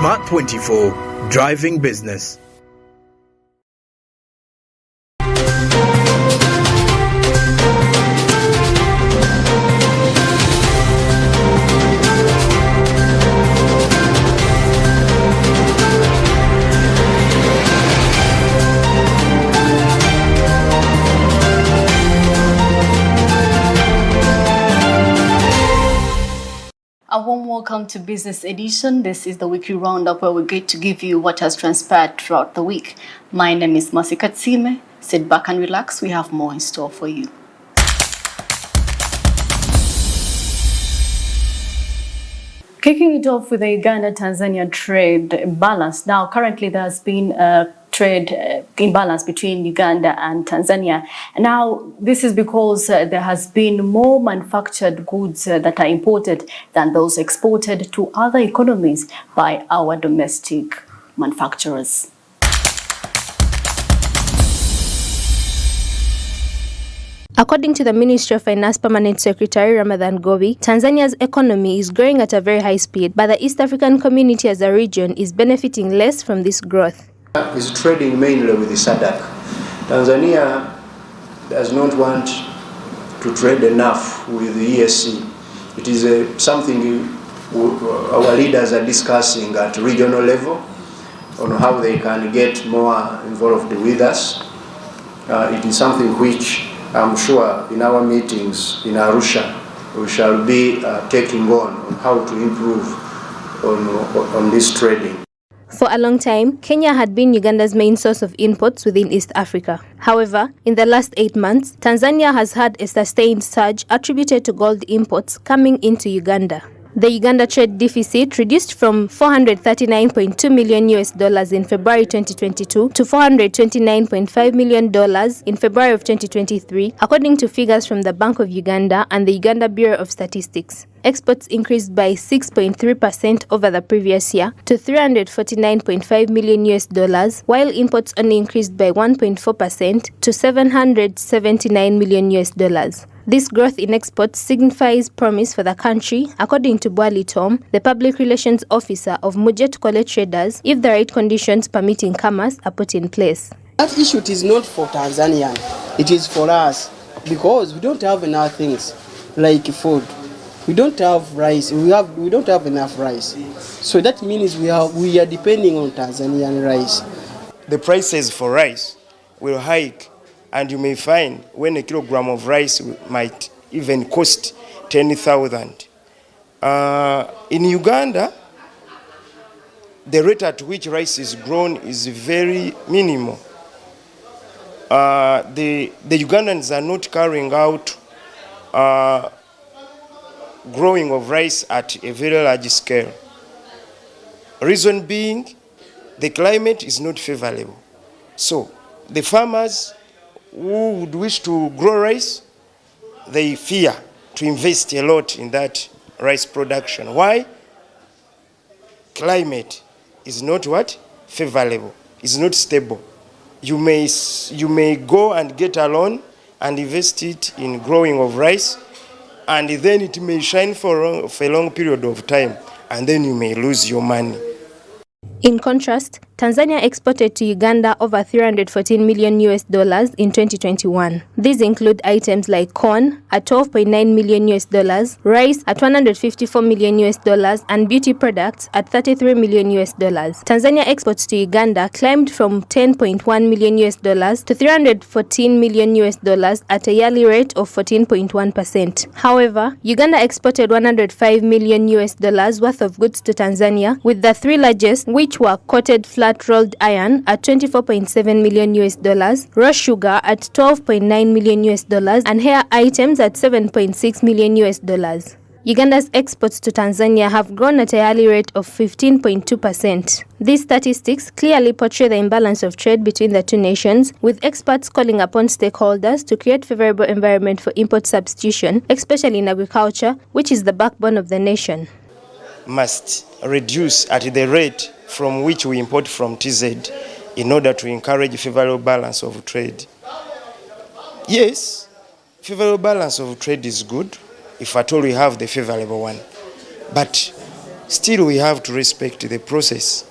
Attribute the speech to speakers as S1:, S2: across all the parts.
S1: Smart 24, driving business.
S2: A warm welcome to Business Edition. This is the weekly roundup where we get to give you what has transpired throughout the week. My name is Masi Katsime. Sit back and relax. We have more in store for you. Kicking it off with the Uganda-Tanzania trade imbalance. Now, currently there has been a trade imbalance between Uganda and Tanzania. Now, this is because there has been more manufactured goods that are imported than those exported to other economies by our domestic manufacturers.
S3: According to the Ministry of Finance Permanent Secretary Ramadhan Gobi, Tanzania's economy is growing at a very high speed, but the East African community as a region is benefiting less from this growth.
S4: Is trading mainly with the SADC. Tanzania does not want to trade enough with the ESC. It is something our leaders are discussing at regional level on how they can get more involved with us. It is something which I'm sure in our meetings in Arusha we shall be taking on how to improve on this trading.
S3: For a long time, Kenya had been Uganda's main source of imports within East Africa. However, in the last 8 months, Tanzania has had a sustained surge attributed to gold imports coming into Uganda. The Uganda trade deficit reduced from $439.2 million in February 2022 to $429.5 million in February of 2023, according to figures from the Bank of Uganda and the Uganda Bureau of Statistics. Exports increased by 6.3% over the previous year to $349.5 million, while imports only increased by 1.4% to $779 million. This growth in exports signifies promise for the country, according to Bwali Tom, the public relations officer of Mujet Kole Traders, if the right conditions permitting commerce are put in place.
S5: That issue is not for Tanzania, it is for us, because we don't have enough things like food. We don't have rice. We don't have enough rice. So that means we are depending on Tanzanian rice.
S6: The prices for rice will hike, and you may find when a kilogram of rice might even cost 10,000. In Uganda, the rate at which rice is grown is very minimal. The Ugandans are not carrying out growing of rice at a very large scale. Reason being, the climate is not favorable. So the farmers who would wish to grow rice, they fear to invest a lot in that rice production. Why? Climate is not what? Favorable. It's not stable. You may go and get a loan and invest it in growing of rice, and then it may shine for a long period of time, and then you may lose your money.
S3: In contrast, Tanzania exported to Uganda over $314 million in 2021. These include items like corn at $12.9 million, rice at $154 million, and beauty products at $33 million. Tanzania exports to Uganda climbed from $10.1 million to $314 million at a yearly rate of 14.1%. However, Uganda exported $105 million worth of goods to Tanzania, with the three largest, which were coated flat rolled iron at $24.7 million, raw sugar at $12.9 million, and hair items at $7.6 million. Uganda's exports to Tanzania have grown at a yearly rate of 15.2%. These statistics clearly portray the imbalance of trade between the two nations, with experts calling upon stakeholders to create favorable environment for import substitution, especially in agriculture, which is the backbone of the nation.
S6: Must reduce at the rate from which we import from TZ in order to encourage favorable balance of trade. Yes, favorable balance of trade is good if at all we have the favorable one. But Still, we have to respect the process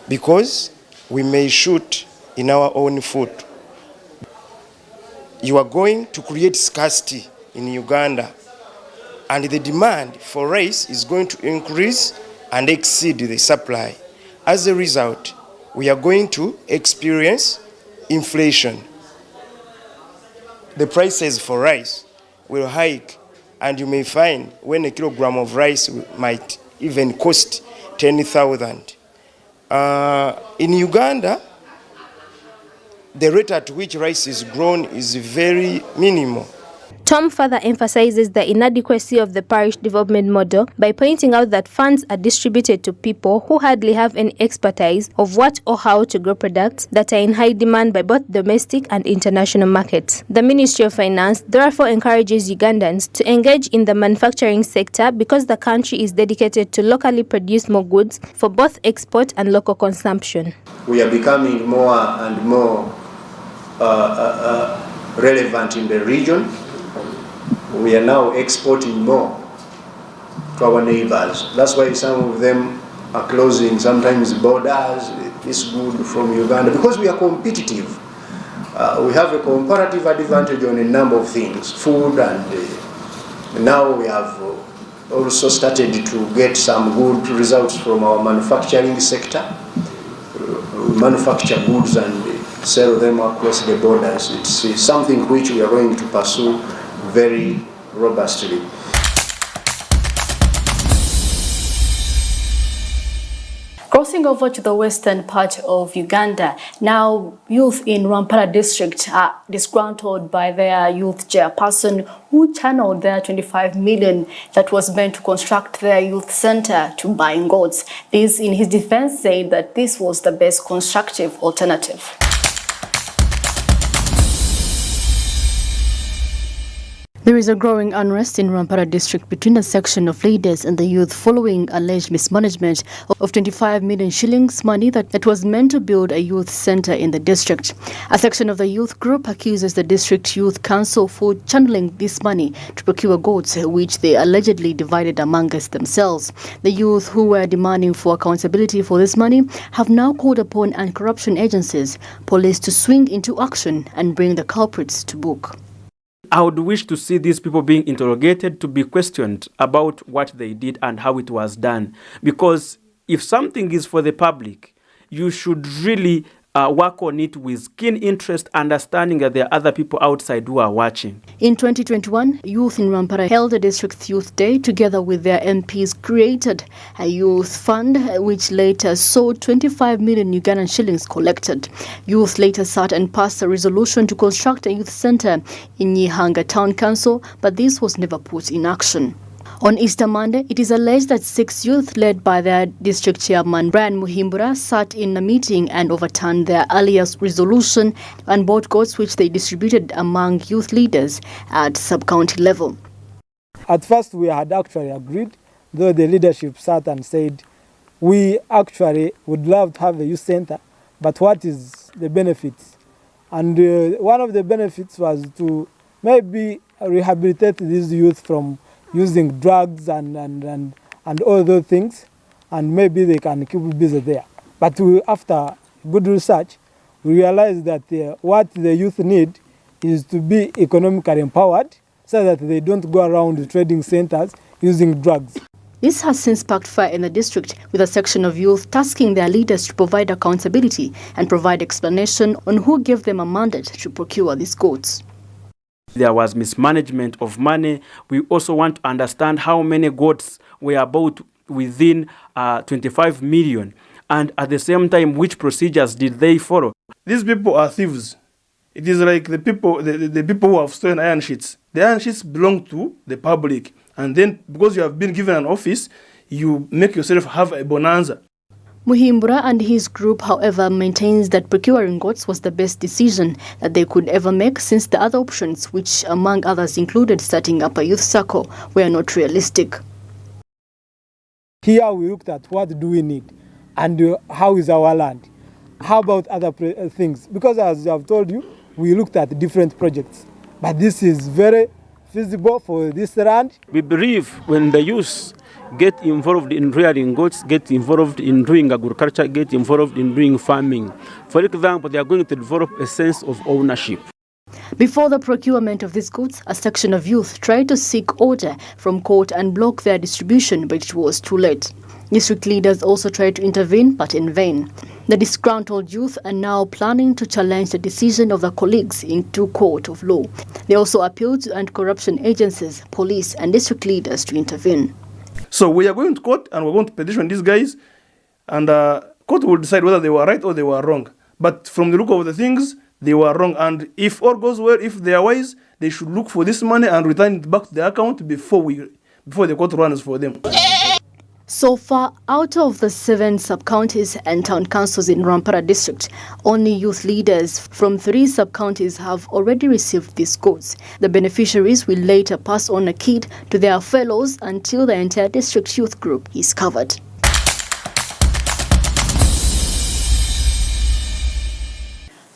S6: because we may shoot in our own foot. You are going to create scarcity in Uganda, and the demand for rice is going to increase and exceed the supply. As a result, we are going to experience inflation. The prices for rice will hike, and you may find when a kilogram of rice might even cost 10,000. In Uganda, the rate at which rice is grown is very minimal.
S3: Tom further emphasizes the inadequacy of the parish development model by pointing out that funds are distributed to people who hardly have any expertise of what or how to grow products that are in high demand by both domestic and international markets. The Ministry of Finance therefore encourages Ugandans to engage in the manufacturing sector because the country is dedicated to locally produce more goods for both export and local consumption.
S4: We are becoming more and more relevant in the region. We are now exporting more to our neighbors. That's why some of them are closing sometimes borders. It's good from Uganda because we are competitive. We have a comparative advantage on a number of things, food, and now we have also started to get some good results from our manufacturing sector. We manufacture goods and sell them across the borders. It's something which we are going to pursue very robustly.
S2: Crossing over to the western part of Uganda, now youth in Rwampara district are disgruntled by their youth chairperson who channeled their 25 million that was meant to construct their youth center to buying goats. This, in his defense, said that this was the best constructive alternative. There is a growing unrest in Rwampara district between a section of leaders and the youth following alleged mismanagement of 25 million shillings money that was meant to build a youth center in the district. A section of the youth group accuses the district youth council for channeling this money to procure goats, which they allegedly divided amongst themselves. The youth who were demanding for accountability for this money have now called upon anti-corruption agencies, police to swing into action and bring the culprits to book.
S7: I would wish to see these people being interrogated, to be questioned about what they did and how it was done. Because if something is for the public, you should really work on it with keen interest, understanding that there are other people outside who are watching.
S2: In 2021, youth in Rwampara held a district youth day. Together with their MPs, created a youth fund which later saw 25 million Ugandan shillings collected. Youth later sat and passed a resolution to construct a youth center in Nyihanga Town Council, but this was never put in action. On Easter Monday, it is alleged that 6 youth led by their district chairman Brian Muhimbura sat in a meeting and overturned their earlier resolution and bought goats which they distributed among youth leaders at sub-county level.
S8: At first we had actually agreed, though the leadership sat and said, we actually would love to have a youth center, but what is the benefits? And one of the benefits was to maybe rehabilitate these youth from using drugs and all those things, and maybe they can keep busy there. But after good research, we realized that what the youth need is to be economically empowered so that they don't go around trading centers using drugs.
S2: This has since sparked fire in the district, with a section of youth tasking their leaders to provide accountability and provide explanation on who gave them a mandate to procure these goats.
S7: There was mismanagement of money. We also want to understand how many goats were bought within 25 million. And at the same time, which procedures did they follow?
S9: These people are thieves. It is like the people who have stolen iron sheets. The iron sheets belong to the public. And then because you have been given an office, you make yourself have a bonanza.
S2: Muhimbura and his group, however, maintains that procuring goats was the best decision that they could ever make, since the other options, which among others included starting up a youth circle, were not realistic.
S8: Here we looked at what do we need and how is our land. How about other things? Because as I've told you, we looked at different projects. But this is very feasible for this land.
S9: We believe when the youth
S7: get involved in rearing goats, get involved in doing agriculture, get involved in doing farming. For example, they are going to develop a sense of ownership.
S2: Before the procurement of these goods, a section of youth tried to seek order from court and block their distribution, but it was too late. District leaders also tried to intervene, but in vain. The disgruntled youth are now planning to challenge the decision of their colleagues into court of law. They also appealed to anti-corruption agencies, police and district leaders to intervene.
S9: So we are going to court and we're going to petition these guys, and court will decide whether they were right or they were wrong. But from the look of the things, they were wrong. And if all goes well, if they are wise, they should look for this money and return it back to the account before the court runs for them.
S2: So far, out of the 7 sub-counties and town councils in Rampara district, only youth leaders from 3 sub-counties have already received these goods. The beneficiaries will later pass on a kit to their fellows until the entire district youth group is covered.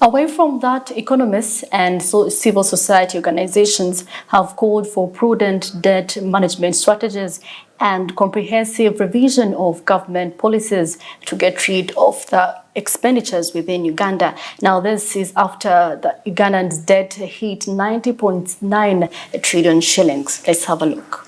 S2: Away from that, economists and civil society organizations have called for prudent debt management strategies and comprehensive revision of government policies to get rid of the expenditures within Uganda. Now, this is after the Ugandan's debt hit 90.9 trillion shillings. Let's have a look.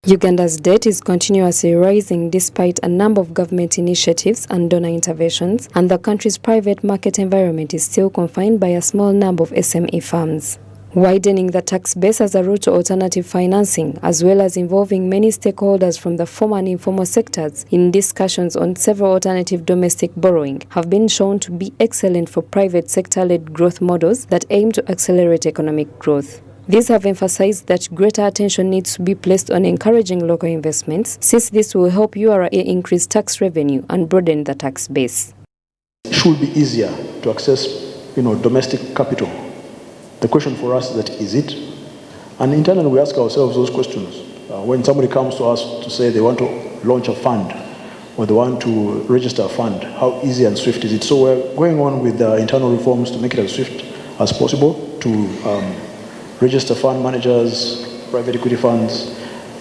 S10: Uganda's debt is continuously rising despite a number of government initiatives and donor interventions, and the country's private market environment is still confined by a small number of SME firms. Widening the tax base as a route to alternative financing, as well as involving many stakeholders from the formal and informal sectors in discussions on several alternative domestic borrowing, have been shown to be excellent for private sector-led growth models that aim to accelerate economic growth. These have emphasized that greater attention needs to be placed on encouraging local investments, since this will help URA increase tax revenue and broaden the tax base.
S11: It should be easier to access, domestic capital. The question for us is that, is it? And internally we ask ourselves those questions. When somebody comes to us to say they want to launch a fund or they want to register a fund, how easy and swift is it? So we're going on with internal reforms to make it as swift as possible to register fund managers, private equity funds.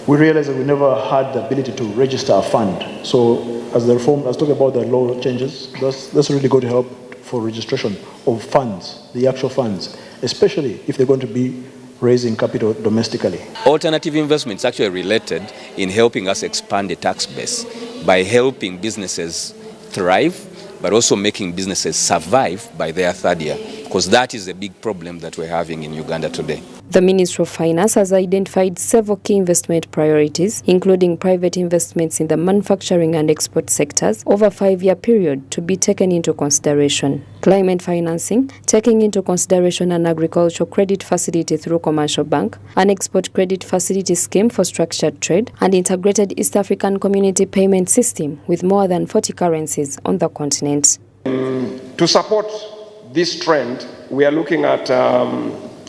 S11: We realized that we never had the ability to register a fund. So as the reform, let's talk about the law changes, that's really going to help for registration of funds, the actual funds, especially if they're going to be raising capital domestically.
S12: Alternative investments actually related in helping us expand the tax base by helping businesses thrive, but also making businesses survive by their third year, because that is a big problem that we're having in Uganda today.
S10: The Ministry of Finance has identified several key investment priorities, including private investments in the manufacturing and export sectors over a 5-year period to be taken into consideration. Climate financing, taking into consideration an agricultural credit facility through Commercial Bank, an export credit facility scheme for structured trade, and integrated East African Community Payment System with more than 40 currencies on the continent.
S13: To support this trend, we are looking at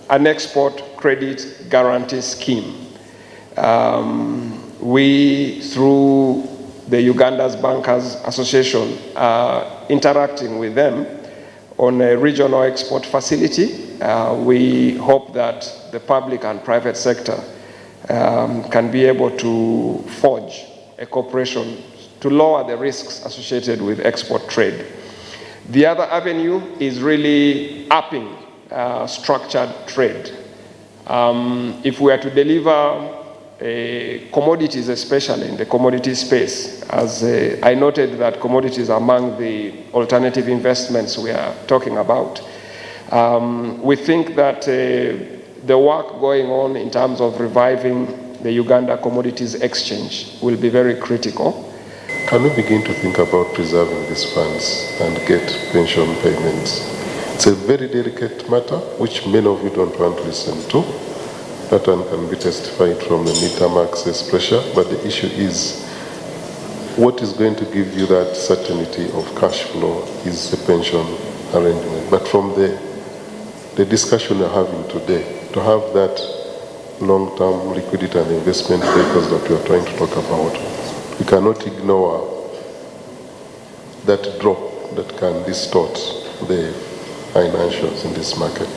S13: an export credit guarantee scheme. We, through the Uganda's Bankers Association, are interacting with them on a regional export facility. We hope that the public and private sector can be able to forge a cooperation to lower the risks associated with export trade. The other avenue is really upping structured trade. If we are to deliver commodities, especially in the commodity space, as I noted that commodities are among the alternative investments we are talking about, we think that the work going on in terms of reviving the Uganda Commodities Exchange will be very critical.
S14: Can we begin to think about preserving these funds and get pension payments? It's a very delicate matter, which many of you don't want to listen to. That one can be testified from the midterm access pressure, but the issue is, what is going to give you that certainty of cash flow is the pension arrangement. But from the discussion we're having today, to have that long-term liquidity and investment vehicles that we are trying to talk about, we cannot ignore that drop that can distort the financials in this market.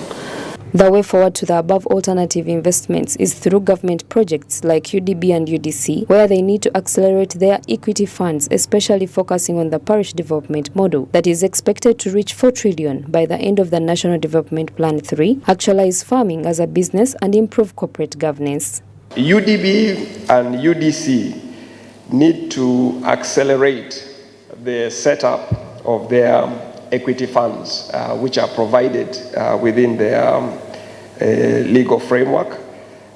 S10: The way forward to the above alternative investments is through government projects like UDB and UDC, where they need to accelerate their equity funds, especially focusing on the parish development model that is expected to reach 4 trillion by the end of the National Development Plan 3, actualize farming as a business and improve corporate governance.
S13: UDB and UDC need to accelerate the setup of their equity funds, which are provided within their legal framework.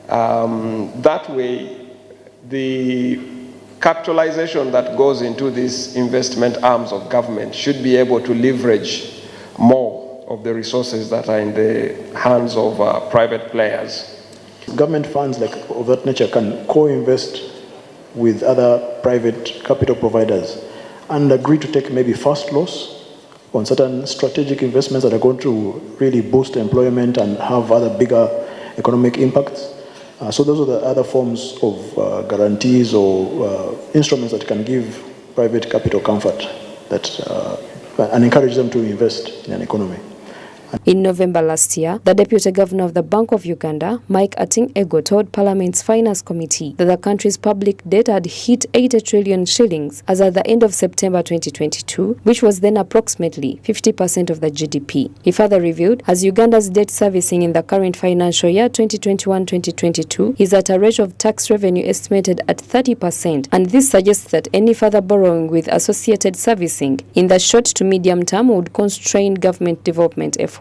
S13: That way, the capitalization that goes into these investment arms of government should be able to leverage more of the resources that are in the hands of private players.
S11: Government funds of that nature can co-invest with other private capital providers and agree to take maybe first loss on certain strategic investments that are going to really boost employment and have other bigger economic impacts. So those are the other forms of guarantees or instruments that can give private capital comfort and encourage them to invest in an economy.
S10: In November last year, the Deputy Governor of the Bank of Uganda, Mike Ating-Ego, told Parliament's Finance Committee that the country's public debt had hit 80 trillion shillings as at the end of September 2022, which was then approximately 50% of the GDP. He further revealed, as Uganda's debt servicing in the current financial year 2021-2022 is at a rate of tax revenue estimated at 30%, and this suggests that any further borrowing with associated servicing in the short to medium term would constrain government development efforts.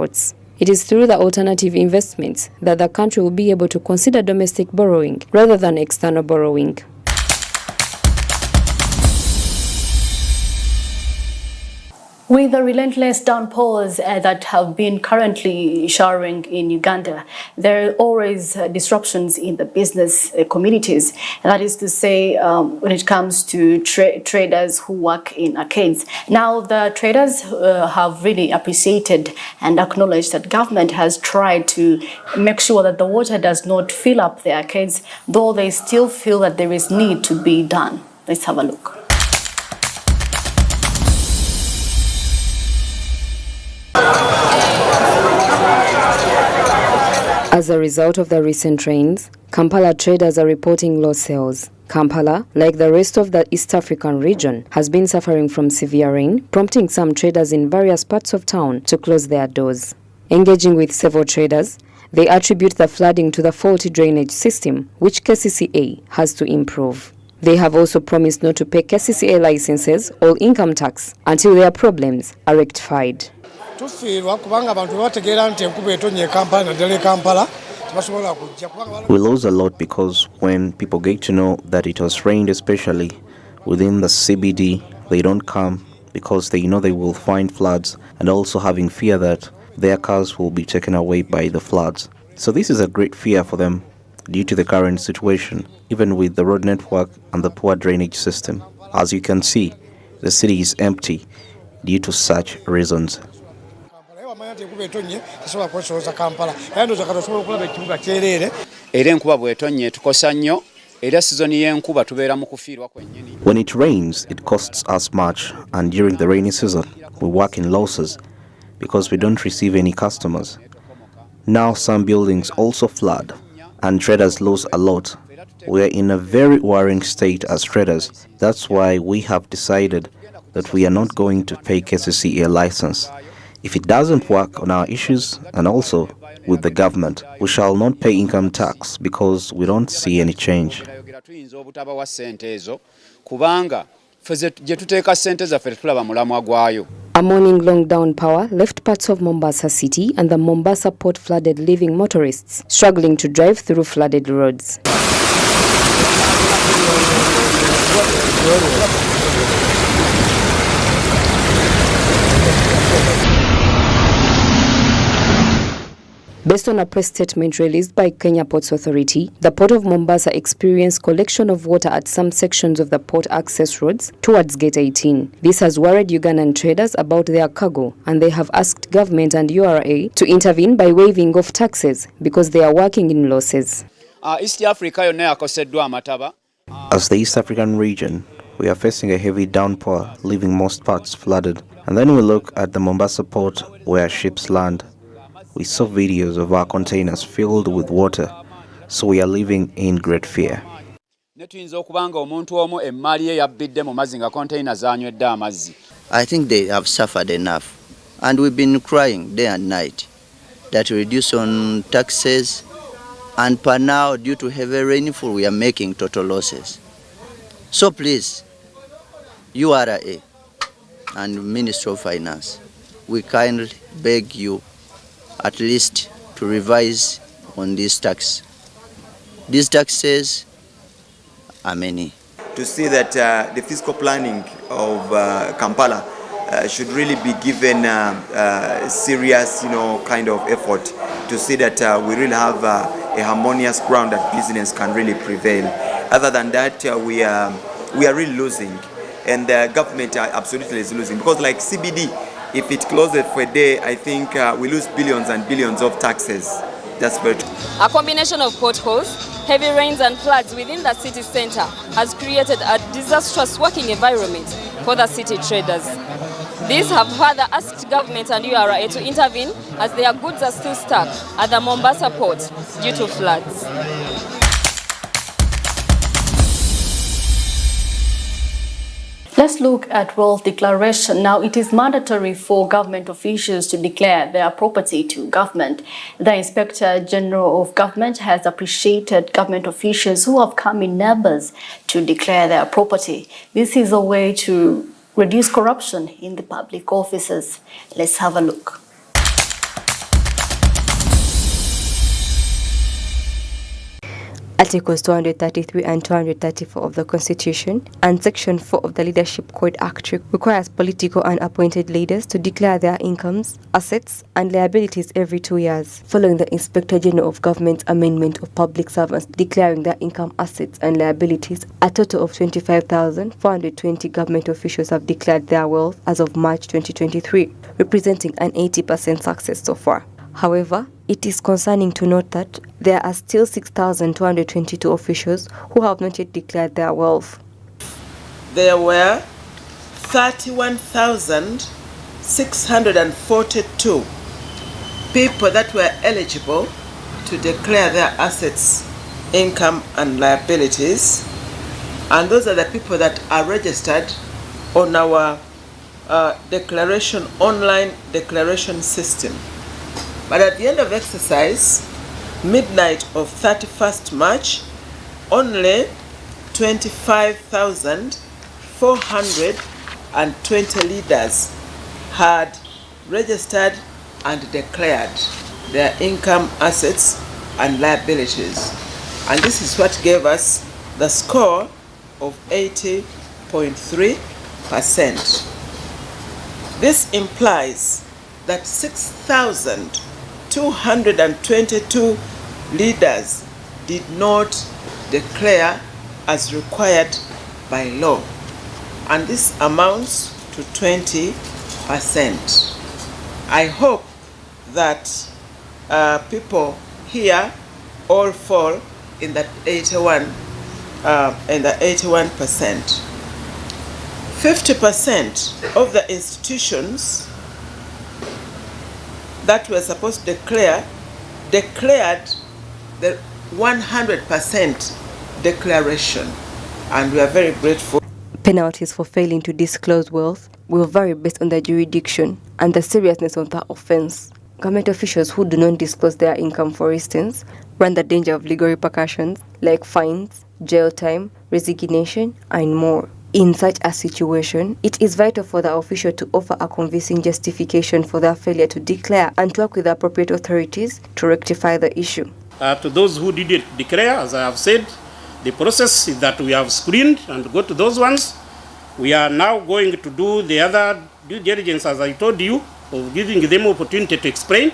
S10: It is through the alternative investments that the country will be able to consider domestic borrowing rather than external borrowing.
S2: With the relentless downpours that have been currently showering in Uganda, there are always disruptions in the business communities. That is to say, when it comes to traders who work in arcades. Now, the traders have really appreciated and acknowledged that government has tried to make sure that the water does not fill up the arcades, though they still feel that there is need to be done. Let's have a look.
S10: As a result of the recent rains, Kampala traders are reporting low sales. Kampala, like the rest of the East African region, has been suffering from severe rain, prompting some traders in various parts of town to close their doors. Engaging with several traders, they attribute the flooding to the faulty drainage system, which KCCA has to improve. They have also promised not to pay KCCA licenses or income tax until their problems are rectified.
S15: We lose a lot because when people get to know that it has rained, especially within the CBD, they don't come because they know they will find floods and also having fear that their cars will be taken away by the floods. So this is a great fear for them due to the current situation, even with the road network and the poor drainage system. As you can see, the city is empty due to such reasons. When it rains, it costs us much, and during the rainy season, we work in losses because we don't receive any customers. Now some buildings also flood, and traders lose a lot. We are in a very worrying state as traders. That's why we have decided that we are not going to pay KCCA license. If it doesn't work on our issues and also with the government, we shall not pay income tax because we don't see any change.
S10: A morning-long downpour left parts of Mombasa City and the Mombasa port flooded, leaving motorists struggling to drive through flooded roads. Based on a press statement released by Kenya Ports Authority, the Port of Mombasa experienced collection of water at some sections of the port access roads towards Gate 18. This has worried Ugandan traders about their cargo, and they have asked government and URA to intervene by waiving off taxes because they are working in losses.
S15: As the East African region, we are facing a heavy downpour, leaving most parts flooded. And then we look at the Mombasa port where ships land. We saw videos of our containers filled with water, so we are living in great fear.
S16: I think they have suffered enough, and we've been crying day and night that reduce on taxes, and per now, due to heavy rainfall, we are making total losses. So please, URA and Ministry of Finance, we kindly beg you at least to revise on this tax. These taxes are many.
S17: To see that the fiscal planning of Kampala should really be given serious, kind of effort to see that we really have a harmonious ground that business can really prevail. Other than that, we are really losing, and the government absolutely is losing, because like CBD, if it closes for a day, I think we lose billions and billions of taxes. That's very true.
S18: A combination of potholes, heavy rains and floods within the city center has created a disastrous working environment for the city traders. These have further asked government and URA to intervene as their goods are still stuck at the Mombasa port due to floods.
S2: Let's look at wealth declaration. Now, it is mandatory for government officials to declare their property to government. The Inspector General of Government has appreciated government officials who have come in numbers to declare their property. This is a way to reduce corruption in the public offices. Let's have a look.
S19: Articles 233 and 234 of the Constitution and Section 4 of the Leadership Code Act requires political and appointed leaders to declare their incomes, assets and liabilities every 2 years. Following the Inspector General of Government's amendment of public servants declaring their income, assets and liabilities, a total of 25,420 government officials have declared their wealth as of March 2023, representing an 80% success so far. However, it is concerning to note that there are still 6,222 officials who have not yet declared their wealth.
S20: There were 31,642 people that were eligible to declare their assets, income and liabilities, and those are the people that are registered on our online declaration system. But at the end of the exercise, midnight of 31st March, only 25,420 leaders had registered and declared their income, assets and liabilities. And this is what gave us the score of 80.3%. This implies that 6,222 leaders did not declare as required by law, and this amounts to 20%. I hope that people here all fall in that 81%. 50% of the institutions that were supposed to declared the 100% declaration, and we are very grateful.
S19: Penalties for failing to disclose wealth will vary based on the jurisdiction and the seriousness of the offense. Government officials who do not disclose their income, for instance, run the danger of legal repercussions like fines, jail time, resignation, and more. In such a situation, it is vital for the official to offer a convincing justification for their failure to declare and to work with the appropriate authorities to rectify the issue.
S21: To those who didn't declare, as I have said, the process is that we have screened and go to those ones. We are now going to do the other due diligence, as I told you, of giving them opportunity to explain.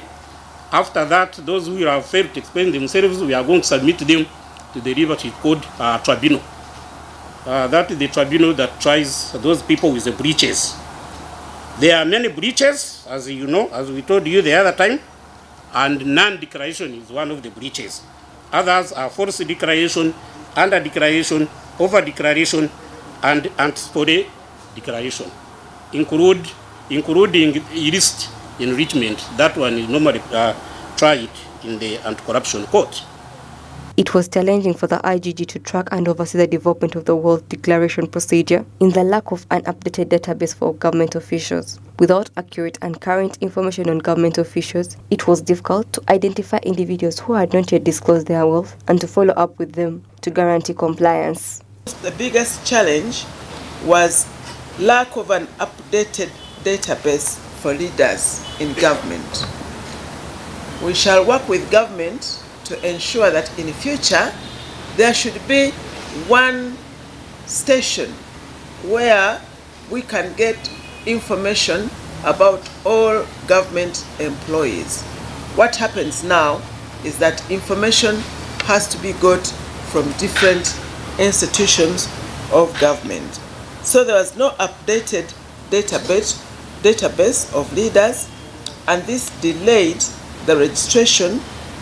S21: After that, those who have failed to explain themselves, we are going to submit them to the Liberty Code Tribunal. That is the tribunal that tries those people with the breaches. There are many breaches, as you know, as we told you the other time, and non-declaration is one of the breaches. Others are false declaration, under declaration, over declaration, and anticipatory declaration, including illicit enrichment, that one is normally tried in the anti-corruption court.
S19: It was challenging for the IGG to track and oversee the development of the wealth declaration procedure in the lack of an updated database for government officials. Without accurate and current information on government officials, it was difficult to identify individuals who had not yet disclosed their wealth and to follow up with them to guarantee compliance.
S20: The biggest challenge was lack of an updated database for leaders in government. We shall work with government to ensure that in the future there should be one station where we can get information about all government employees. What happens now is that information has to be got from different institutions of government. So there was no updated database of leaders, and this delayed the registration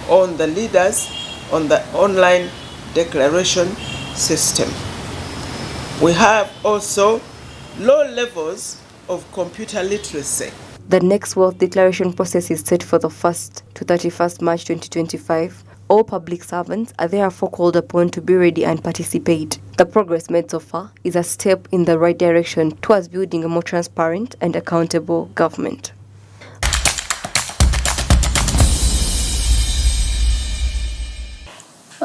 S20: on the leaders on the online declaration system. We have also low levels of computer literacy.
S19: The next wealth declaration process is set for the 1st to 31st March 2025. All public servants are therefore called upon to be ready and participate. The progress made so far is a step in the right direction towards building a more transparent and accountable government.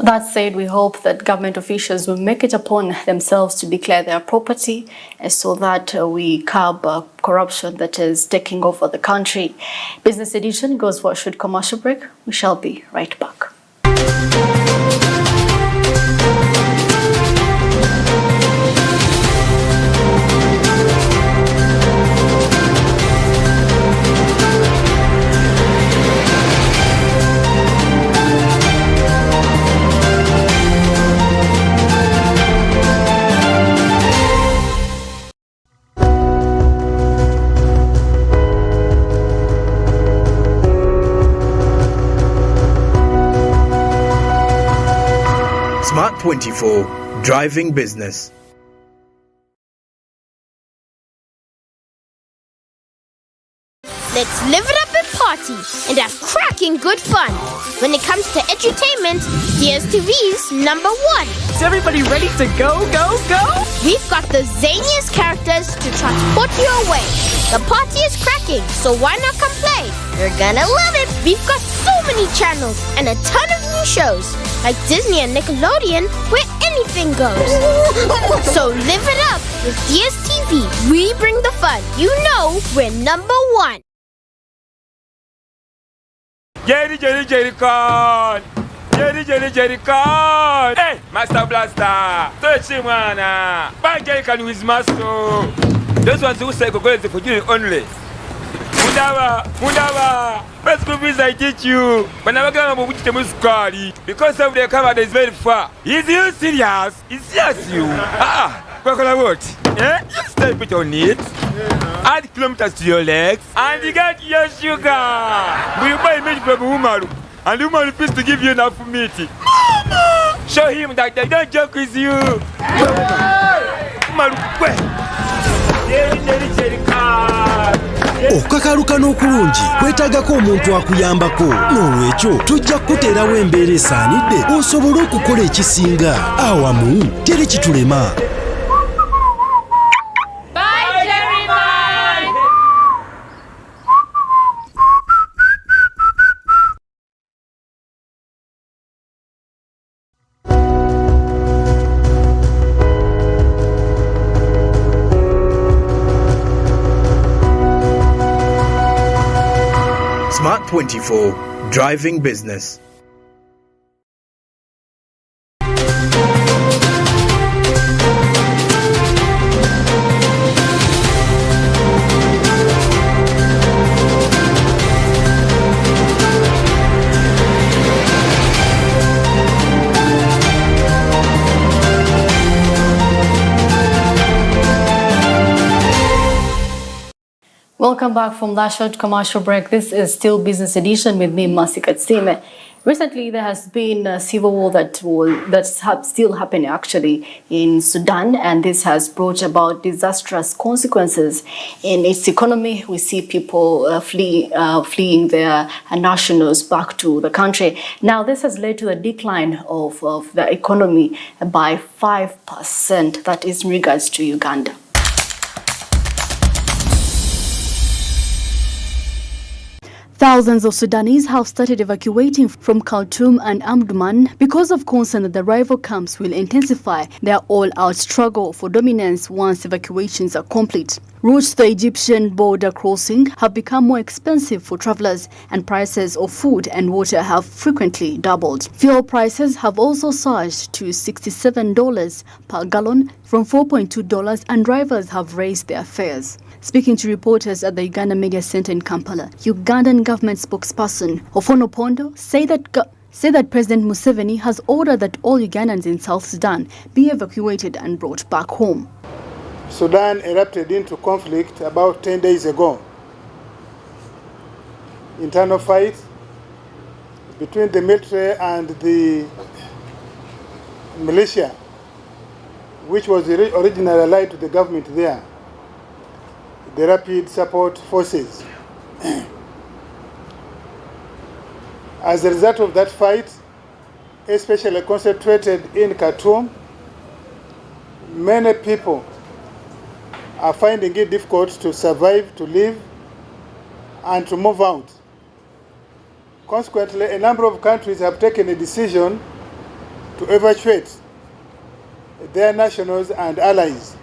S2: That said, we hope that government officials will make it upon themselves to declare their property so that we curb corruption that is taking over the country. Business Edition goes for a short commercial break. We shall be right back.
S1: Smart 24, driving business.
S22: Let's live it up and party and have cracking good fun. When it comes to entertainment, DSTV's #1.
S23: Is everybody ready to go, go, go?
S22: We've got the zaniest characters to transport you away. The party is cracking, so why not come play? You're gonna love it. We've got so many channels and a ton of new shows, like Disney and Nickelodeon, where anything goes. So live it up with DSTV. We bring the fun. You know we're #1.
S24: Jerry con. Jerry con. Hey, Master Blaster. Touch him, man. Bang Jerry con with Master. Those ones who say go for you only. Mundava. First group is I teach you. But never come up with the muscari. Because of the cover that is very far. Is you serious? It's serious you. What? Yeah? You step it on it. Add kilometers to your legs. And you get your sugar. We buy milk from Umaru. And Umaru refuse to give you enough meat. Mama! Show him that they don't joke with you. Umaru,
S25: okukakaluka n'okulungi kwetaagako omuntu akuyambako n'olwekyo tujja kukuteerawo embeera esaanidde osobole okukola ekisinga awamu teri kitulema.
S1: Smart 24, driving business.
S2: Welcome back from that short commercial break. This is still Business Edition with me, Masika Tsime. Recently, there has been a civil war that's still happening actually in Sudan, and this has brought about disastrous consequences in its economy. We see people fleeing their nationals back to the country. Now, this has led to the decline of the economy by 5%. That is in regards to Uganda. Thousands of Sudanese have started evacuating from Khartoum and Omdurman because of concern that the rival camps will intensify their all-out struggle for dominance once evacuations are complete. Routes to the Egyptian border crossing have become more expensive for travelers, and prices of food and water have frequently doubled. Fuel prices have also surged to $67 per gallon from $4.2, and drivers have raised their fares. Speaking to reporters at the Uganda Media Center in Kampala, Ugandan government spokesperson Ofono Pondo said that President Museveni has ordered that all Ugandans in South Sudan be evacuated and brought back home.
S3: Sudan erupted into conflict about 10 days ago. Internal fight between the military and the militia, which was originally allied to the government there, the Rapid Support Forces. As a result of that fight, especially concentrated in Khartoum, many people are finding it difficult to survive, to live, and to move out. Consequently, a number of countries have taken a decision to evacuate their nationals and allies.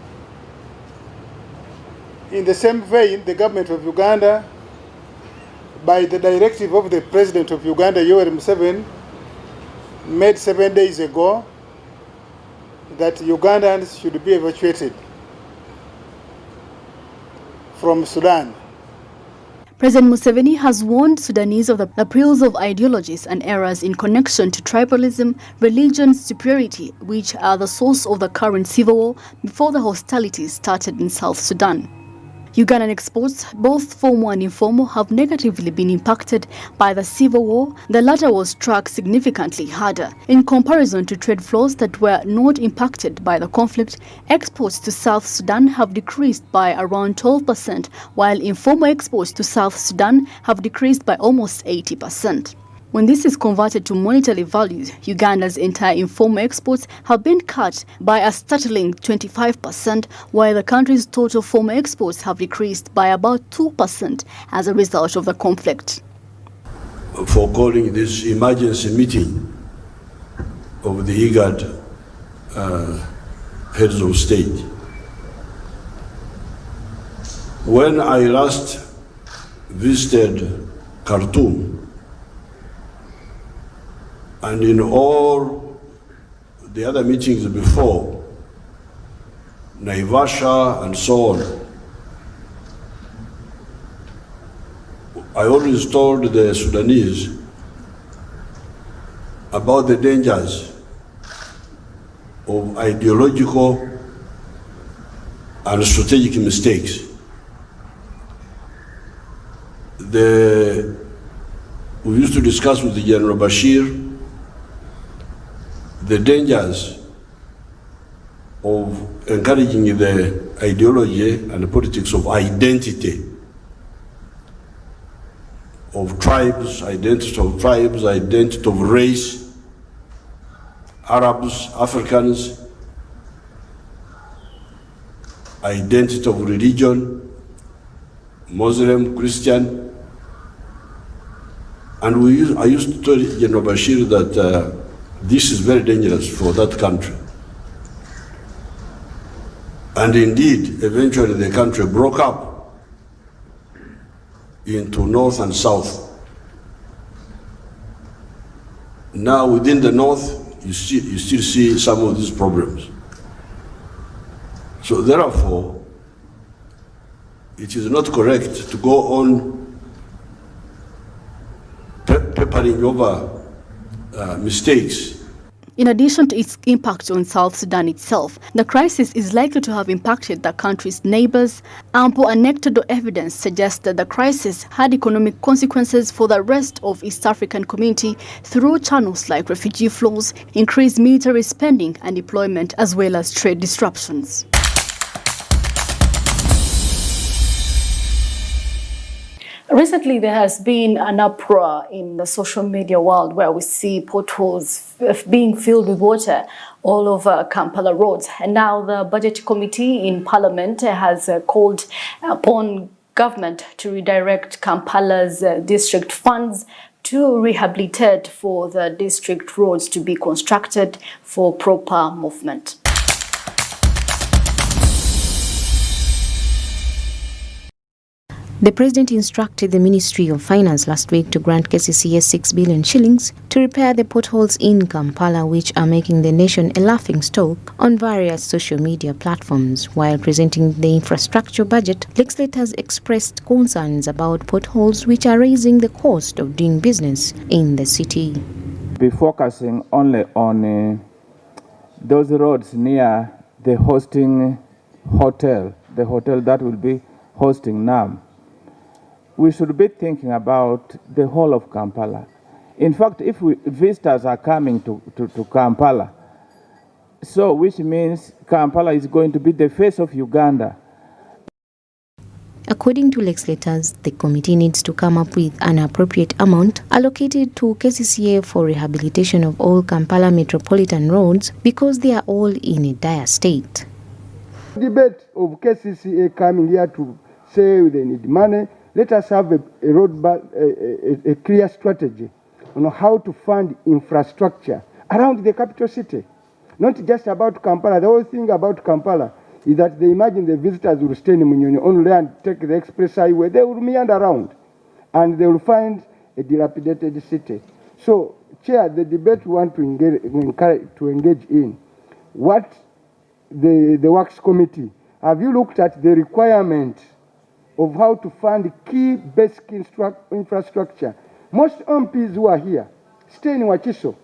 S3: In the same vein, the government of Uganda, by the directive of the President of Uganda, Yoweri Museveni, made 7 days ago that Ugandans should be evacuated from Sudan.
S2: President Museveni has warned Sudanese of the perils of ideologies and errors in connection to tribalism, religion, superiority, which are the source of the current civil war before the hostilities started in South Sudan. Ugandan exports, both formal and informal, have negatively been impacted by the civil war. The latter was struck significantly harder. In comparison to trade flows that were not impacted by the conflict, exports to South Sudan have decreased by around 12%, while informal exports to South Sudan have decreased by almost 80%. When this is converted to monetary values, Uganda's entire informal exports have been cut by a startling 25%, while the country's total formal exports have decreased by about 2% as a result of the conflict.
S4: For calling this emergency meeting of the IGAD heads of state. When I last visited Khartoum, and in all the other meetings before, Naivasha and so on, I always told the Sudanese about the dangers of ideological and strategic mistakes. We used to discuss with the General Bashir the dangers of encouraging the ideology and the politics of identity, of tribes, identity of race, Arabs, Africans, identity of religion, Muslim, Christian. And I used to tell General Bashir that this is very dangerous for that country. And indeed, eventually the country broke up into north and south. Now within the north, you still see some of these problems. So therefore, it is not correct to go on papering over mistakes.
S2: In addition to its impact on South Sudan itself, the crisis is likely to have impacted the country's neighbors. Ample anecdotal evidence suggests that the crisis had economic consequences for the rest of East African community through channels like refugee flows, increased military spending and deployment, as well as trade disruptions. Recently, there has been an uproar in the social media world where we see potholes being filled with water all over Kampala roads. And now the Budget Committee in Parliament has called upon government to redirect Kampala's district funds to rehabilitate for the district roads to be constructed for proper movement.
S5: The President instructed the Ministry of Finance last week to grant KCCA 6 billion shillings to repair the potholes in Kampala, which are making the nation a laughingstock on various social media platforms. While presenting the infrastructure budget, legislators expressed concerns about potholes which are raising the cost of doing business in the city.
S6: Be focusing only on those roads near the hosting hotel, the hotel that will be hosting NAM. We should be thinking about the whole of Kampala. In fact, if visitors are coming to Kampala, so which means Kampala is going to be the face of Uganda.
S5: According to legislators, the committee needs to come up with an appropriate amount allocated to KCCA for rehabilitation of all Kampala metropolitan roads because they are all in a dire state.
S7: Debate of KCCA coming here to say they need money. Let us have a clear strategy on how to fund infrastructure around the capital city. Not just about Kampala. The whole thing about Kampala is that they imagine the visitors will stay in Munyonyo only and take the express highway. They will meander around and they will find a dilapidated city. So, Chair, the debate we want to engage in, what the Works Committee, have you looked at the requirement of how to fund key basic infrastructure? Most MPs who are here stay in Wakiso.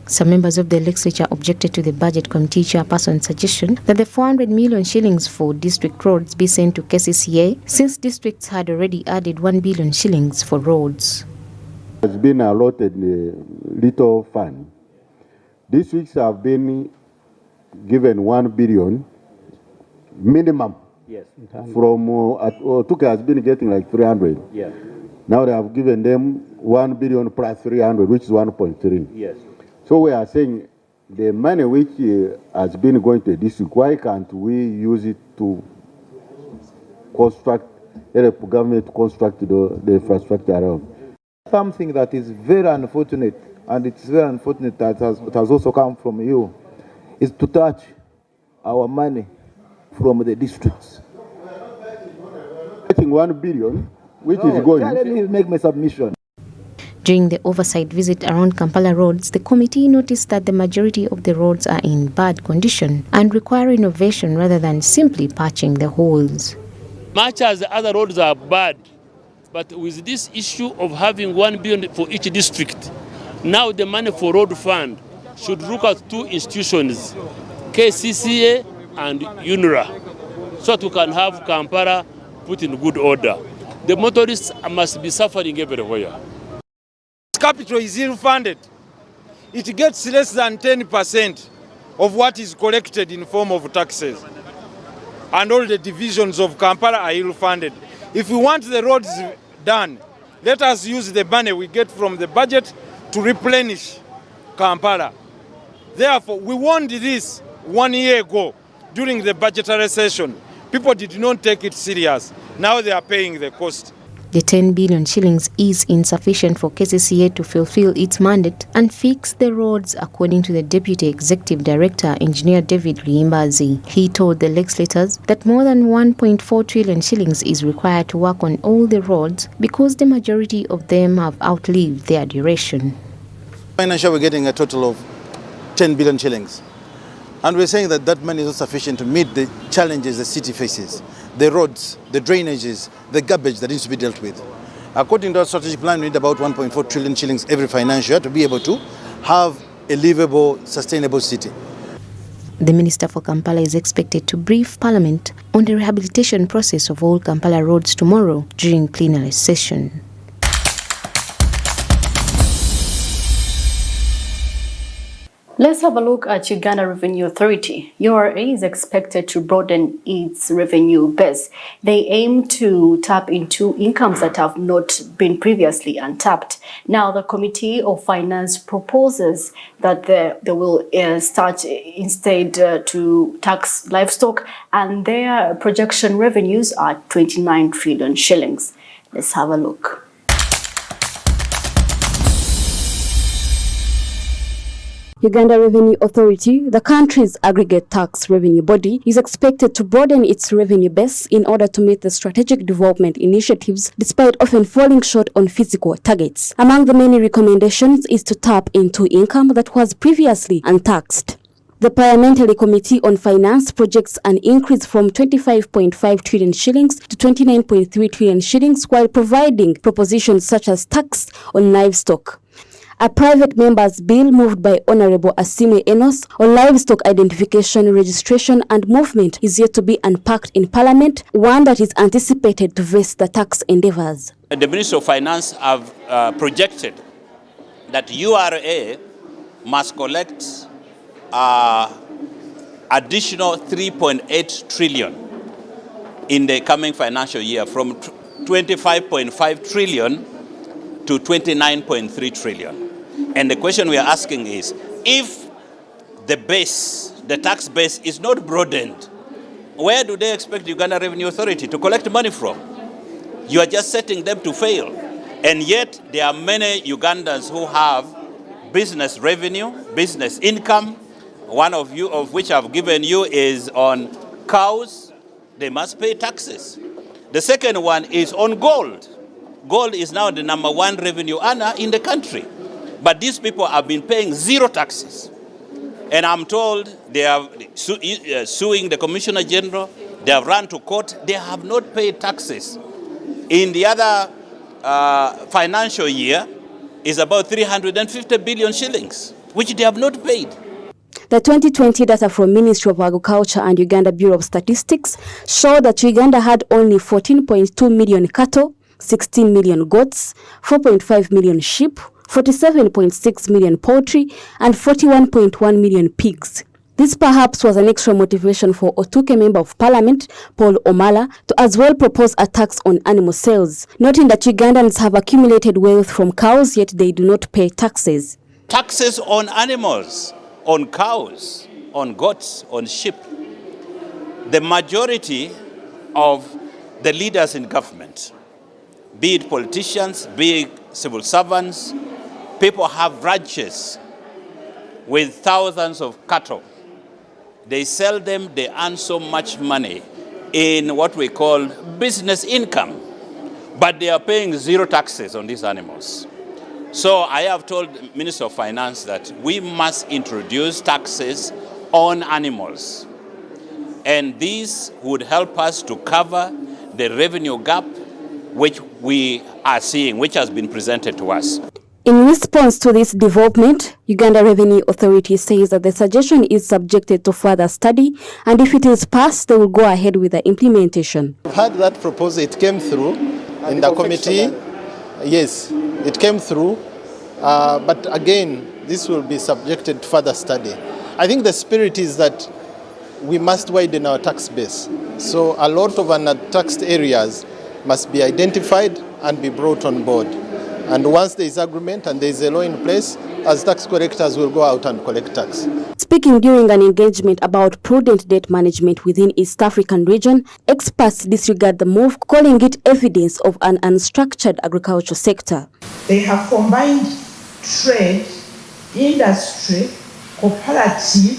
S5: Some members of the legislature objected to the Budget Committee chairperson's suggestion that the 400 million shillings for district roads be sent to KCCA, since districts had already added 1 billion shillings for roads.
S8: Has been allotted a little fund. Districts have been given 1 billion minimum.
S9: Yes.
S8: From Tuke has been getting like 300.
S9: Yes.
S8: Now they have given them 1 billion plus 300, which is 1.3.
S9: Yes.
S8: So we are saying the money which has been going to the district, why can't we use it to construct, help government to construct the infrastructure around?
S9: Something that is very unfortunate, and it's very unfortunate that it has also come from you, is to touch our money from the districts.
S8: Getting 1 billion, which is going.
S9: Let me make my submission.
S5: During the oversight visit around Kampala roads, the committee noticed that the majority of the roads are in bad condition and require renovation rather than simply patching the holes.
S26: Much as the other roads are bad, but with this issue of having 1 billion for each district, now the money for road fund should look at two institutions, KCCA and UNRA, so that we can have Kampala put in good order. The motorists must be suffering everywhere.
S24: Capital is ill-funded. It gets less than 10% of what is collected in form of taxes. And all the divisions of Kampala are ill-funded. If we want the roads done, let us use the money we get from the budget to replenish Kampala. Therefore, we warned this 1 year ago during the budgetary session. People did not take it serious. Now they are paying the cost.
S5: The 10 billion shillings is insufficient for KCCA to fulfill its mandate and fix the roads, according to the Deputy Executive Director, Engineer David Liimbazi. He told the legislators that more than 1.4 trillion shillings is required to work on all the roads because the majority of them have outlived their duration.
S27: Financially, we're getting a total of 10 billion shillings. And we're saying that that money is not sufficient to meet the challenges the city faces. The roads, the drainages, the garbage that needs to be dealt with. According to our strategic plan, we need about 1.4 trillion shillings every financial year to be able to have a livable, sustainable city.
S5: The Minister for Kampala is expected to brief Parliament on the rehabilitation process of all Kampala roads tomorrow during plenary session.
S2: Let's have a look at Uganda Revenue Authority. URA is expected to broaden its revenue base. They aim to tap into incomes that have not been previously untapped. Now, the Committee of Finance proposes that they will start instead to tax livestock, and their projection revenues are 29 trillion shillings. Let's have a look.
S10: Uganda Revenue Authority, the country's aggregate tax revenue body, is expected to broaden its revenue base in order to meet the strategic development initiatives, despite often falling short on physical targets. Among the many recommendations is to tap into income that was previously untaxed. The Parliamentary Committee on Finance projects an increase from 25.5 trillion shillings to 29.3 trillion shillings, while providing propositions such as tax on livestock. A private member's bill moved by Honorable Asime Enos on livestock identification, registration and movement is yet to be unpacked in Parliament, one that is anticipated to vest the tax endeavours.
S11: The Ministry of Finance have projected that URA must collect additional 3.8 trillion in the coming financial year, from 25.5 trillion to 29.3 trillion. And the question we are asking is, if the base, the tax base is not broadened, where do they expect Uganda Revenue Authority to collect money from? You are just setting them to fail. And yet there are many Ugandans who have business revenue, business income. One of which I've given you is on cows. They must pay taxes. The second one is on gold. Gold is now the #1 revenue earner in the country. But these people have been paying zero taxes. And I'm told they are suing the Commissioner General. They have run to court. They have not paid taxes. In the other financial year is about 350 billion shillings, which they have not paid.
S10: The 2020 data from Ministry of Agriculture and Uganda Bureau of Statistics show that Uganda had only 14.2 million cattle, 16 million goats, 4.5 million sheep, 47.6 million poultry, and 41.1 million pigs. This perhaps was an extra motivation for Otuke Member of Parliament, Paul Omala, to as well propose a tax on animal sales, noting that Ugandans have accumulated wealth from cows, yet they do not pay taxes.
S11: Taxes on animals, on cows, on goats, on sheep. The majority of the leaders in government, be it politicians, be it civil servants, people have ranches with thousands of cattle. They sell them, they earn so much money in what we call business income, but they are paying zero taxes on these animals. So I have told the Minister of Finance that we must introduce taxes on animals. And these would help us to cover the revenue gap which we are seeing, which has been presented to us.
S10: In response to this development, Uganda Revenue Authority says that the suggestion is subjected to further study, and if it is passed, they will go ahead with the implementation.
S12: We've had that proposal, it came through in the committee. Yes, it came through, but again, this will be subjected to further study. I think the spirit is that we must widen our tax base. So a lot of untaxed areas must be identified and be brought on board. And once there is agreement and there is a law in place, as tax collectors will go out and collect tax.
S10: Speaking during an engagement about prudent debt management within East African region, experts disregard the move, calling it evidence of an unstructured agricultural sector.
S13: They have combined trade, industry, cooperative,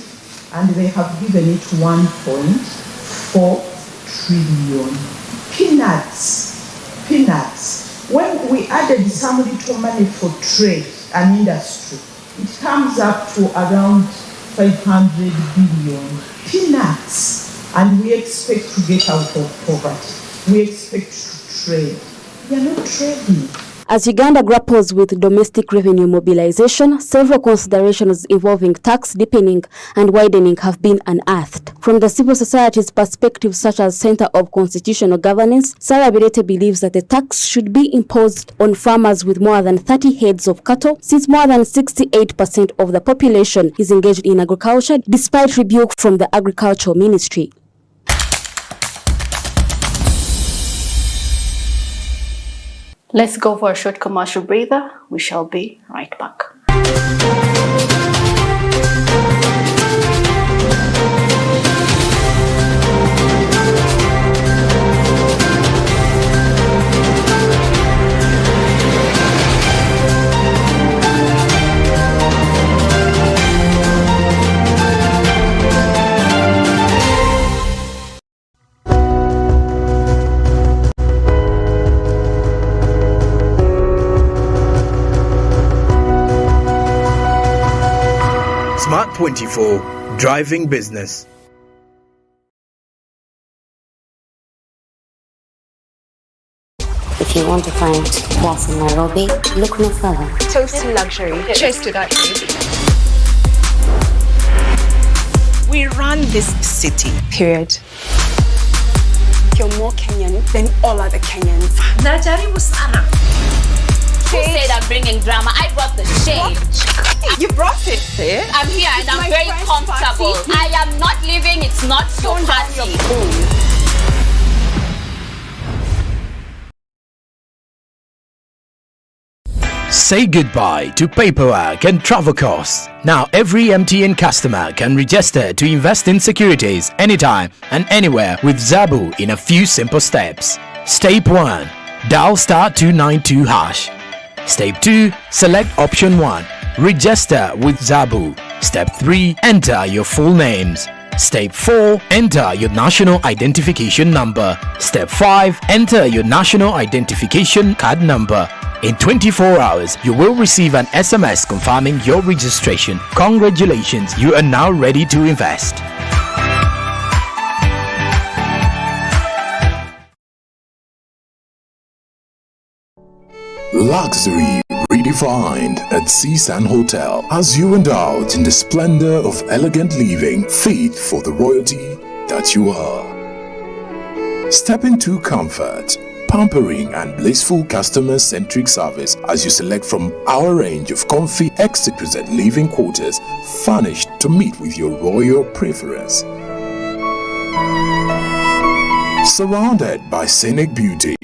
S13: and they have given it 1.4 trillion. Peanuts. When we added some little money for trade and industry, it comes up to around 500 billion. Peanuts. And we expect to get out of poverty. We expect to trade. We are not trading.
S10: As Uganda grapples with domestic revenue mobilization, several considerations involving tax deepening and widening have been unearthed. From the civil society's perspective, such as Center of Constitutional Governance, Sarah Birete believes that the tax should be imposed on farmers with more than 30 heads of cattle, since more than 68% of the population is engaged in agriculture, despite rebuke from the Agricultural Ministry.
S2: Let's go for a short commercial breather. We shall be right back.
S1: Smart 24, driving business.
S14: If you want to find class in Nairobi, look no further.
S15: Toast to luxury. Cheers to that, baby.
S16: We run this city.
S15: Period.
S16: You're more Kenyan than all other Kenyans.
S15: Najaribu sana.
S22: Who said I'm bringing drama? I brought the shade.
S16: You brought it.
S22: I'm here and I'm very comfortable.
S16: Party.
S22: I am not leaving. It's not your party.
S1: Say goodbye to paperwork and travel costs. Now every MTN customer can register to invest in securities anytime and anywhere with Zabu in a few simple steps. Step 1. Dial *292#. Step 2. Select option 1. Register with Zabu. Step 3. Enter your full names. Step 4. Enter your national identification number. Step 5. Enter your national identification card number. In 24 hours, you will receive an SMS confirming your registration. Congratulations, you are now ready to invest.
S17: Luxury redefined at Seasand Hotel as you indulge in the splendor of elegant living fit for the royalty that you are. Step into comfort, pampering and blissful customer-centric service as you select from our range of comfy exquisite living quarters furnished to meet with your royal preference. Surrounded by scenic beauty,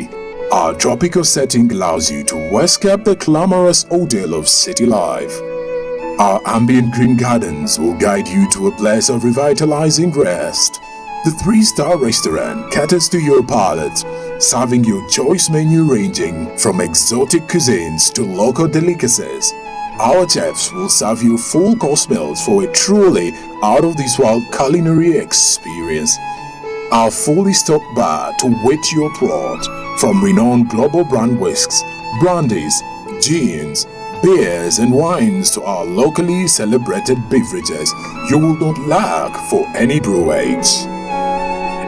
S17: our tropical setting allows you to escape the glamorous ordeal of city life. Our ambient green gardens will guide you to a place of revitalizing rest. The 3-star restaurant caters to your palate, serving your choice menu ranging from exotic cuisines to local delicacies. Our chefs will serve you full-course meals for a truly out-of-this-world culinary experience. Our fully stocked bar to whet your throat, from renowned global brand whisks, brandies, gins, beers and wines to our locally celebrated beverages, you will not lack for any brewage.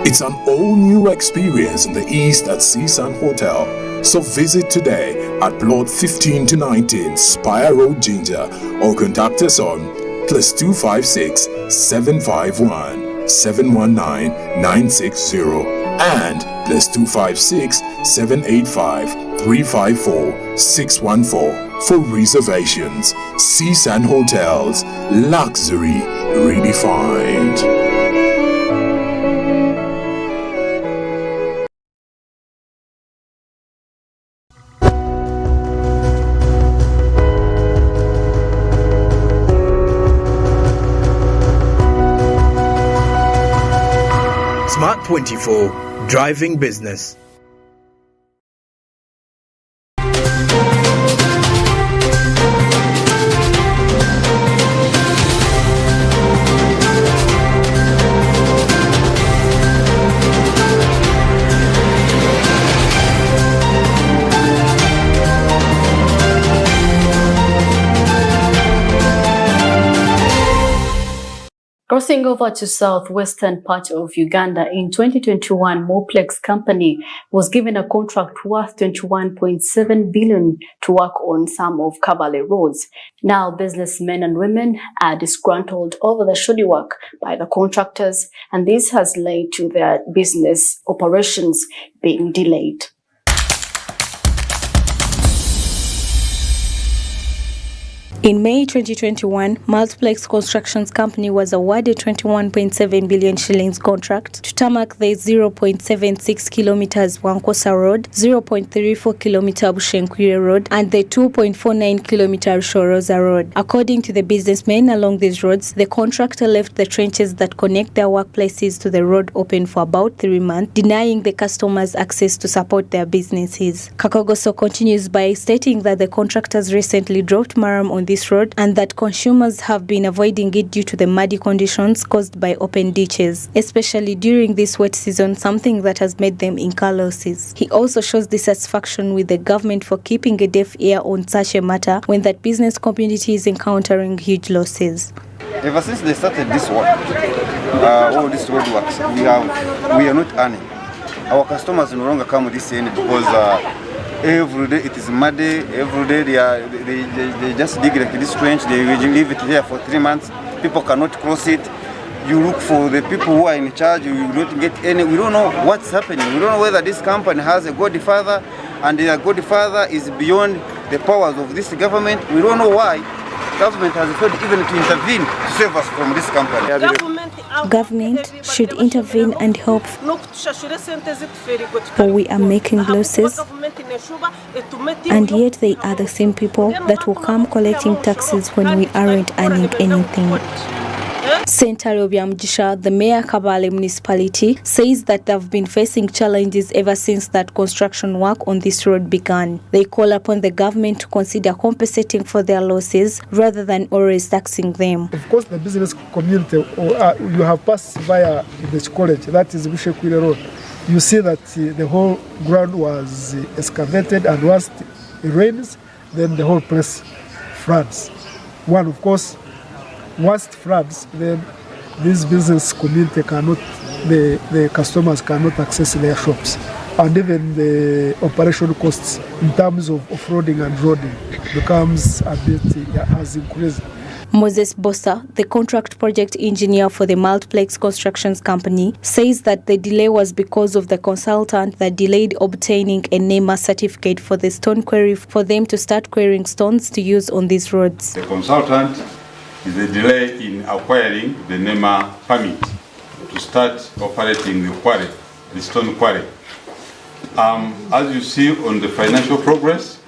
S17: It's an all-new experience in the East at Seasand Hotel, so visit today at Plot 15-19 Spire Road, Ginger, or contact us on +256 751 719 960 and +256 785 354 614 for reservations. Seasand Hotels, luxury redefined.
S1: Smart 24, driving business.
S2: Crossing over to southwestern part of Uganda, in 2021, Moplex company was given a contract worth 21.7 billion to work on some of Kabale roads. Now, businessmen and women are disgruntled over the shoddy work by the contractors, and this has led to their business operations being delayed.
S3: In May 2021, Multiplex Constructions Company was awarded 21.7 billion shillings contract to tarmac the 0.76 kilometers Wankosa Road, 0.34 kilometer Bushenkwire Road, and the 2.49 kilometer Shoroza Road. According to the businessmen along these roads, the contractor left the trenches that connect their workplaces to the road open for about 3 months, denying the customers access to support their businesses. Kakogoso continues by stating that the contractors recently dropped maram on this road and that consumers have been avoiding it due to the muddy conditions caused by open ditches, especially during this wet season, something that has made them incur losses. He also shows dissatisfaction with the government for keeping a deaf ear on such a matter when that business community is encountering huge losses.
S18: Ever since they started this work, all these road works, we are not earning. Our customers no longer come this end because every day it is muddy. Every day they just dig like this trench. They leave it here for 3 months. People cannot cross it. You look for the people who are in charge. You don't get any. We don't know what's happening. We don't know whether this company has a godfather, and their godfather is beyond the powers of this government. We don't know why government has failed even to intervene to save us from this company.
S3: Government should intervene and help, for we are making losses, and yet they are the same people that will come collecting taxes when we aren't earning anything. Sentaro Byamjisha, the mayor Kabale municipality, says that they've been facing challenges ever since that construction work on this road began. They call upon the government to consider compensating for their losses rather than always taxing them.
S19: Of course, the business community, you have passed via the college, that is Bushekwire Road. You see that the whole ground was excavated, and once it rains, then the whole place floods. One, of course, once it floods, then this business community cannot, the customers cannot access their shops. And even the operation costs in terms of off-roading and roading becomes a bit, has increased.
S3: Moses Bossa, the contract project engineer for the Multiplex Constructions Company, says that the delay was because of the consultant that delayed obtaining a NEMA certificate for the stone quarry for them to start quarrying stones to use on these roads.
S20: The consultant is a delay in acquiring the NEMA permit to start operating the quarry, the stone quarry. As you see on the financial progress,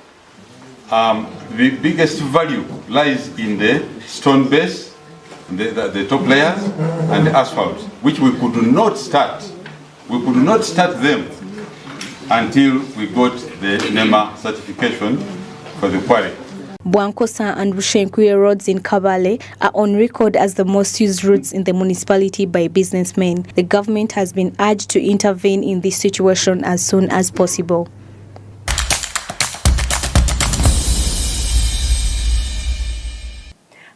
S20: the biggest value lies in the stone base, the top layers, and the asphalt, which we could not start. We could not start them until we got the NEMA certification for the quarry.
S3: Bwankosa and Bushenkwire roads in Kabale are on record as the most used routes in the municipality by businessmen. The government has been urged to intervene in this situation as soon as possible.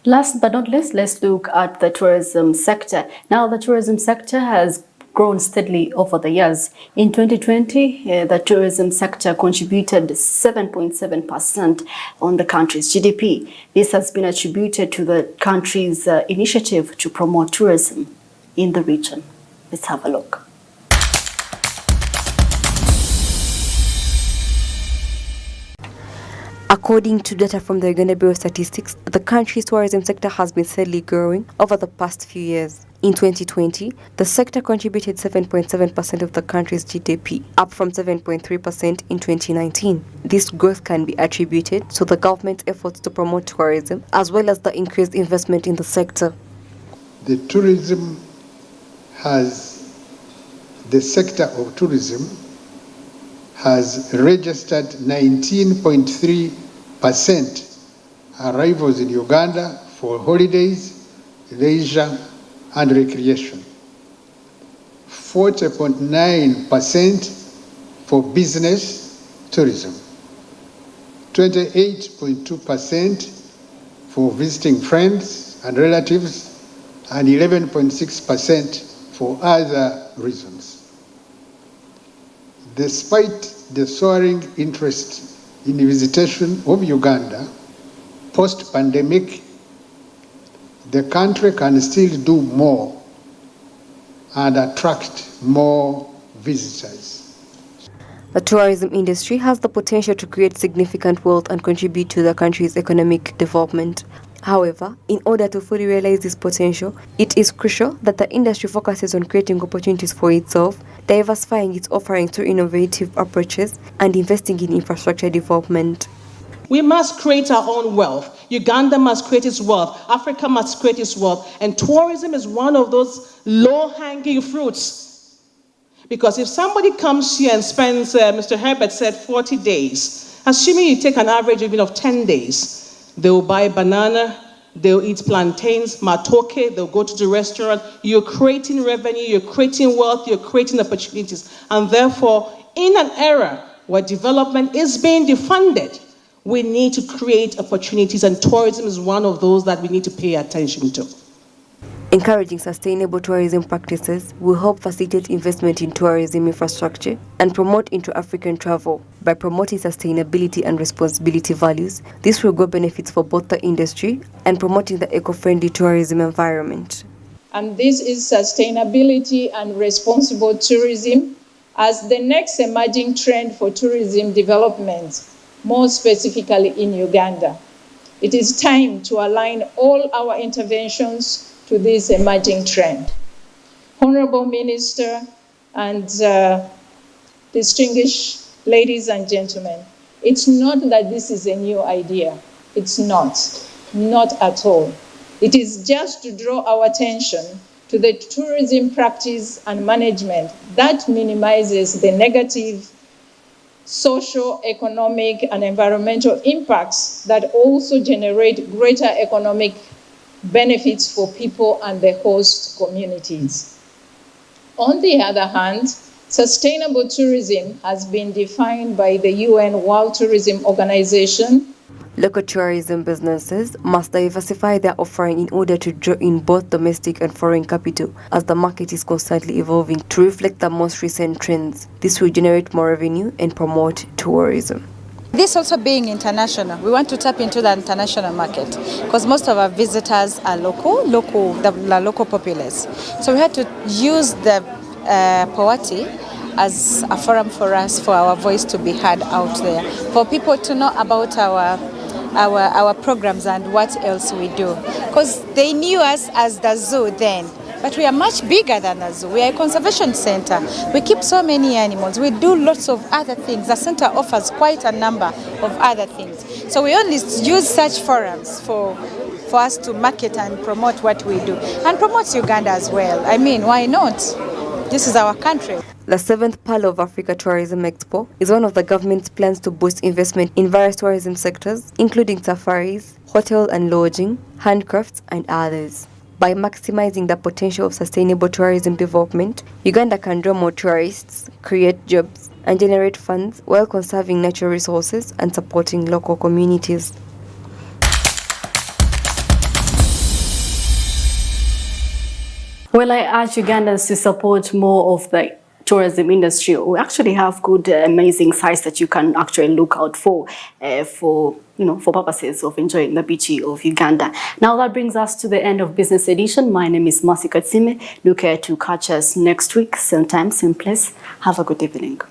S2: Last but not least, let's look at the tourism sector. Now, the tourism sector has grown steadily over the years. In 2020, the tourism sector contributed 7.7% on the country's GDP. This has been attributed to the country's initiative to promote tourism in the region. Let's have a look.
S21: According to data from the Uganda Bureau of Statistics, the country's tourism sector has been steadily growing over the past few years. In 2020, the sector contributed 7.7% of the country's GDP, up from 7.3% in 2019. This growth can be attributed to the government's efforts to promote tourism, as well as the increased investment in the sector.
S23: The sector of tourism has registered 19.3% arrivals in Uganda for holidays, leisure, and recreation, 40.9% for business tourism, 28.2% for visiting friends and relatives, and 11.6% for other reasons. Despite the soaring interest in visitation of Uganda post-pandemic, the country can still do more and attract more visitors.
S21: The tourism industry has the potential to create significant wealth and contribute to the country's economic development. However, in order to fully realize this potential, it is crucial that the industry focuses on creating opportunities for itself, diversifying its offerings through innovative approaches, and investing in infrastructure development.
S13: We must create our own wealth. Uganda must create its wealth. Africa must create its wealth. And tourism is one of those low-hanging fruits. Because if somebody comes here and spends, Mr. Herbert said, 40 days, assuming you take an average even of 10 days, they will buy banana, they'll eat plantains, matoke, they'll go to the restaurant. You're creating revenue, you're creating wealth, you're creating opportunities. And therefore, in an era where development is being defunded, we need to create opportunities, and tourism is one of those that we need to pay attention to.
S21: Encouraging sustainable tourism practices will help facilitate investment in tourism infrastructure and promote intra-African travel. By promoting sustainability and responsibility values, this will grow benefits for both the industry and promoting the eco-friendly tourism environment.
S4: And this is sustainability and responsible tourism as the next emerging trend for tourism development, more specifically in Uganda. It is time to align all our interventions to this emerging trend. Honorable Minister and distinguished ladies and gentlemen, it's not that this is a new idea. It's not at all. It is just to draw our attention to the tourism practice and management that minimizes the negative social, economic, and environmental impacts that also generate greater economic benefits for people and the host communities. On the other hand, sustainable tourism has been defined by the UN World Tourism Organization.
S21: Local tourism businesses must diversify their offering in order to draw in both domestic and foreign capital, as the market is constantly evolving to reflect the most recent trends. This will generate more revenue and promote tourism.
S6: This also being international, we want to tap into the international market because most of our visitors are the local populace. So we had to use the Powati as a forum for us, for our voice to be heard out there, for people to know about our programs and what else we do. Because they knew us as the zoo then, but we are much bigger than a zoo. We are a conservation center. We keep so many animals. We do lots of other things. The center offers quite a number of other things. So we only use such forums for us to market and promote what we do. And promote Uganda as well. I mean, why not? This is our country.
S21: The 7th Pearl of Africa Tourism Expo is one of the government's plans to boost investment in various tourism sectors, including safaris, hotel and lodging, handcrafts, and others. By maximizing the potential of sustainable tourism development, Uganda can draw more tourists, create jobs, and generate funds while conserving natural resources and supporting local communities.
S2: Well, I urge Ugandans to support more of the tourism industry. We actually have good, amazing sites that you can actually look out for purposes of enjoying the beauty of Uganda. Now that brings us to the end of Business Edition. My name is Mercy Katsime. Do care to catch us next week, same time, same place. Have a good evening.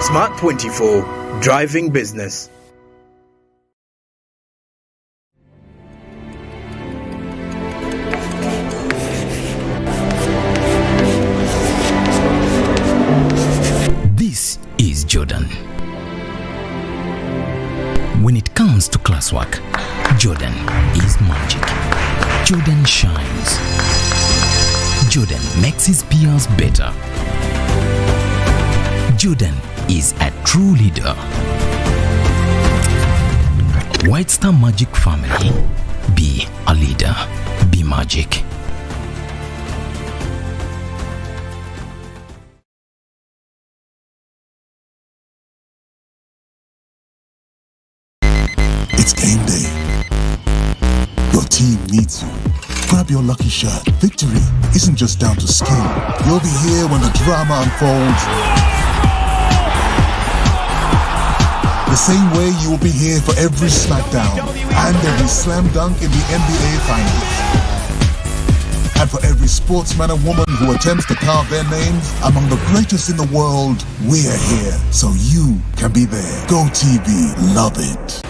S1: Smart 24, driving business.
S7: This is Jordan. When it comes to classwork, Jordan is magic. Jordan shines. Jordan makes his peers better. Jordan is a true leader. White Star Magic family. Be a leader. Be magic.
S8: It's game day. Your team needs you. Grab your lucky shot. Victory isn't just down to skill. You'll be here when the drama unfolds. The same way you will be here for every smackdown and every slam dunk in the NBA Finals. And for every sportsman and woman who attempts to carve their names among the greatest in the world, we're here so you can be there. GOTV, love it.